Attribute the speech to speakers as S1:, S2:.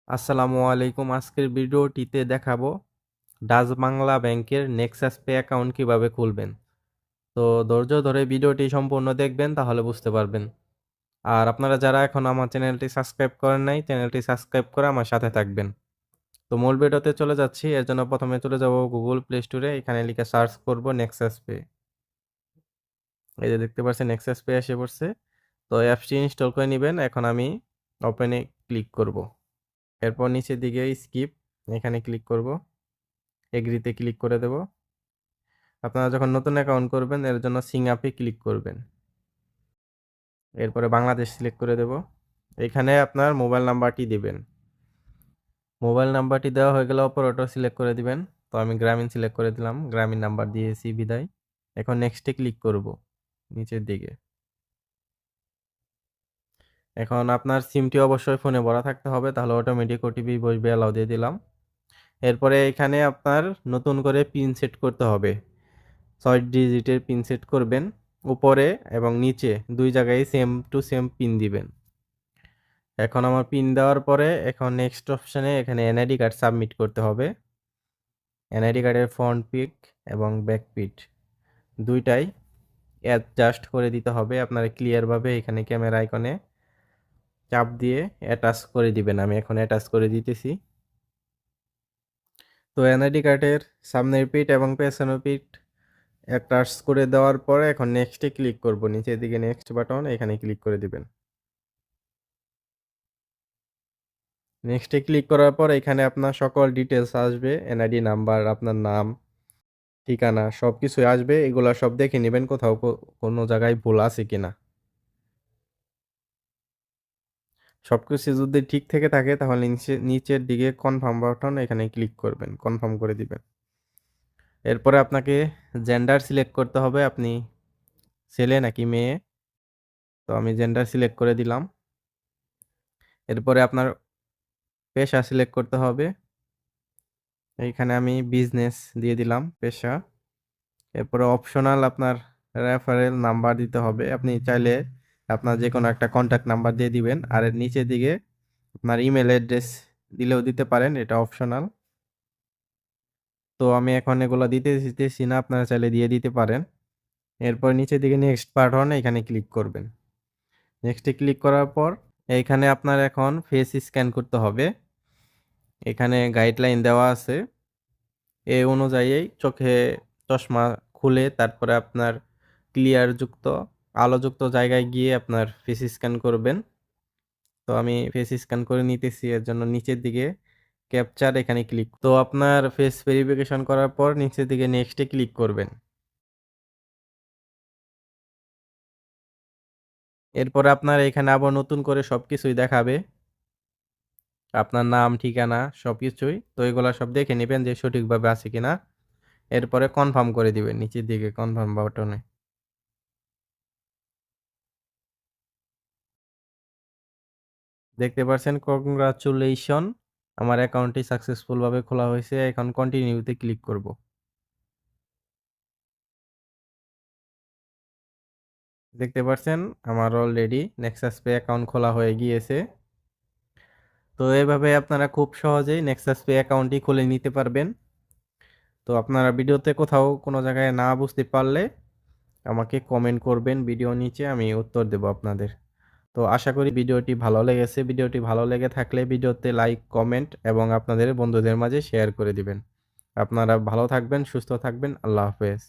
S1: আসসালামু আলাইকুম। আজকের ভিডিওটিতে দেখাবো ডাচ বাংলা ব্যাংকের নেক্সাস পে অ্যাকাউন্ট কিভাবে খুলবেন। তো ধৈর্য ধরে ভিডিওটি সম্পূর্ণ দেখবেন, তাহলে বুঝতে পারবেন। আর আপনারা যারা এখন আমার চ্যানেলটি সাবস্ক্রাইব করেন নাই, চ্যানেলটি সাবস্ক্রাইব করে আমার সাথে থাকবেন। তো মূল ভিডিওতে চলে যাচ্ছি। এর জন্য প্রথমে চলে যাব গুগল প্লে স্টোরে। এখানে লিখে সার্চ করব নেক্সাস পে। এই যে দেখতে পাচ্ছেন নেক্সাস পে এসে পড়ছে। তো অ্যাপসটি ইনস্টল করে নিবেন। এখন আমি ওপেনে ক্লিক করব। এরপর নিচের দিকে স্কিপ, এখানে ক্লিক করব। এগ্রিতে ক্লিক করে দেব। আপনারা যখন নতুন অ্যাকাউন্ট করবেন, এর জন্য সিং আপে ক্লিক করবেন। এরপরে বাংলাদেশ সিলেক্ট করে দেব। এখানে আপনার মোবাইল নাম্বারটি দিবেন। মোবাইল নাম্বারটি দেওয়া হয়ে গেলে অপারেটর সিলেক্ট করে দিবেন। তো আমি গ্রামীণ সিলেক্ট করে দিলাম, গ্রামীণ নাম্বার দিয়েছি বিদায়। এখন নেক্সটে ক্লিক করব নিচের দিকে। এখন আপনার সিমটি অবশ্যই ফোনে ভরা থাকতে হবে, তাহলে অটোমেটিক ওটিপি বসবে, অ্যালাউ দিয়ে দিলাম। এরপরে এখানে আপনার নতুন করে পিন সেট করতে হবে। ৬ ডিজিটের পিন সেট করবেন। উপরে এবং নিচে ২ জায়গায় সেম টু সেম পিন দিবেন। এখন আমার পিন দেওয়ার পরে এখন নেক্সট অপশনে এখানে এনআইডি কার্ড সাবমিট করতে হবে। এনআইডি কার্ডের ফ্রন্ট পিক এবং ব্যাক পিক ২ টাই অ্যাডজাস্ট করে দিতে হবে। আপনারা ক্লিয়ারভাবে এখানে ক্যামেরা আইকনে চাপ দিয়ে অ্যাটাচ করে দিবেন। আমি এখন অ্যাটাচ করে দিতেছি। তো এনআইডি কার্ডের সামনের পিঠ এবং পেছনের পিঠ অ্যাটাচ করে দেওয়ার পরে এখন নেক্সটে ক্লিক করব। নিচের দিকে নেক্সট বাটন, এখানে ক্লিক করে দিবেন। নেক্সটে ক্লিক করার পর এখানে আপনার সকল ডিটেইলস আসবে। এনআইডি নাম্বার, আপনার নাম, ঠিকানা সবকিছুই আসবে। এগুলা সব দেখে নিবেন কোথাও কোনো জায়গায় ভুল আছে কিনা। সবকিছু যদি ঠিক থেকে থাকে তাহলে নিচের দিকে কনফার্ম বাটন, এখানে ক্লিক করবেন, কনফার্ম করে দিবেন। এরপরে আপনাকে জেন্ডার সিলেক্ট করতে হবে, আপনি ছেলে নাকি মেয়ে। তো আমি জেন্ডার সিলেক্ট করে দিলাম। এরপরে আপনার পেশা সিলেক্ট করতে হবে। এইখানে আমি বিজনেস দিয়ে দিলাম পেশা। এরপরে অপশনাল আপনার রেফারেল নাম্বার দিতে হবে। আপনি চাইলে আপনার যেকোনো একটা কন্ট্যাক্ট নাম্বার দিয়ে দিবেন। আর এর নিচের দিকে আপনার ইমেল অ্যাড্রেস দিলেও দিতে পারেন, এটা অপশনাল। তো আমি এখন এগুলো দিতেছি না, আপনারা চাইলে দিয়ে দিতে পারেন। এরপর নিচের দিকে নেক্সট বাটন, এখানে ক্লিক করবেন। নেক্সটে ক্লিক করার পর এইখানে আপনার এখন ফেস স্ক্যান করতে হবে। এখানে গাইডলাইন দেওয়া আছে। এই অনুযায়ী চোখে চশমা খুলে তারপরে আপনার ক্লিয়ারযুক্ত আলোযুক্ত জায়গায় গিয়ে আপনার ফেস স্ক্যান করবেন। তো আমি ফেস স্ক্যান করে নিতেছি, এর জন্য নিচের দিকে ক্যাপচার, এখানে ক্লিক। তো আপনার ফেস ভেরিফিকেশন করার পর নিচের দিকে নেক্সটে ক্লিক করবেন। এরপরে আপনার এখানে আবার নতুন করে সবকিছুই দেখাবে। আপনার নাম, ঠিকানা সবকিছুই। তো এগুলা সব দেখে নিবেন যে সঠিকভাবে আছে কিনা। এরপরে কনফার্ম করে দিবেন নিচের দিকে কনফার্ম বাটনে। দেখতে পাচ্ছেন কংগ্রাচুলেশন, আমার অ্যাকাউন্টটি সাকসেসফুল ভাবে খোলা হয়েছে। এখন কন্টিনিউতে ক্লিক করব। দেখতে পাচ্ছেন আমার অলরেডি নেক্সাস পে অ্যাকাউন্ট খোলা হয়ে গিয়েছে। তো এভাবে আপনারা খুব সহজেই নেক্সাস পে অ্যাকাউন্টটি খুলে নিতে পারবেন। তো আপনারা ভিডিওতে কোথাও কোনো জায়গায় না বুঝতে পারলে আমাকে কমেন্ট করবেন ভিডিও নিচে, আমি উত্তর দেব আপনাদের। তো আশা করি ভিডিওটি ভালো লেগেছে। ভিডিওটি ভালো লেগে থাকলে ভিডিওতে লাইক, কমেন্ট এবং আপনাদের বন্ধুদের মাঝে শেয়ার করে দিবেন। আপনারা ভালো থাকবেন, সুস্থ থাকবেন। আল্লাহ হাফেজ।